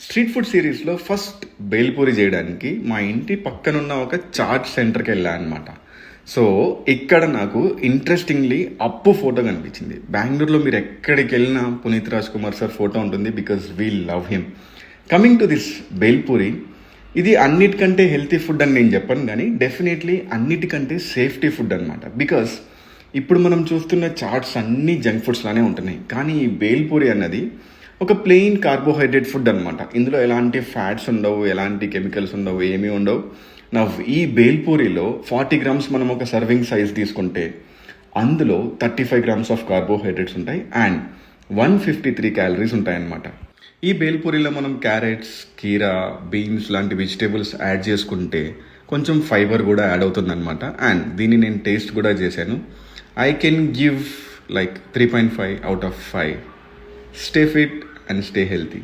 Street food సిరీస్లో first bhelpuri చేయడానికి మా ఇంటి పక్కనున్న ఒక చాట్ సెంటర్కి వెళ్ళాను అనమాట. సో ఇక్కడ నాకు ఇంట్రెస్టింగ్లీ అప్పు ఫోటో కనిపించింది. బెంగళూరులో మీరు ఎక్కడికి వెళ్ళినా పునీత్ రాజ్ కుమార్ సార్ ఫోటో ఉంటుంది, because we love him. Coming to this bhelpuri, ఇది అన్నిటికంటే హెల్తీ ఫుడ్ అని నేను చెప్పను, కానీ డెఫినెట్లీ అన్నిటికంటే సేఫ్టీ ఫుడ్ అనమాట. బికాస్ ఇప్పుడు మనం చూస్తున్న చాట్స్ అన్నీ జంక్ ఫుడ్స్ లానే ఉంటున్నాయి, కానీ ఈ బేల్పూరి అన్నది ఒక ప్లెయిన్ కార్బోహైడ్రేట్ ఫుడ్ అనమాట. ఇందులో ఎలాంటి ఫ్యాట్స్ ఉండవు, ఎలాంటి కెమికల్స్ ఉండవు, ఏమీ ఉండవు. నా ఈ బేల్పూరిలో 40 గ్రామ్స్ మనం ఒక సర్వింగ్ సైజ్ తీసుకుంటే అందులో 35 గ్రామ్స్ ఆఫ్ కార్బోహైడ్రేట్స్ ఉంటాయి అండ్ 153 క్యాలరీస్ ఉంటాయన్నమాట. ఈ బేల్పూరిలో మనం క్యారెట్స్, కీరా, బీన్స్ లాంటి వెజిటేబుల్స్ యాడ్ చేసుకుంటే కొంచెం ఫైబర్ కూడా యాడ్ అవుతుందన్నమాట. అండ్ దీన్ని నేను టేస్ట్ కూడా చేశాను. I can give like 3.5 out of 5. Stay fit and stay healthy.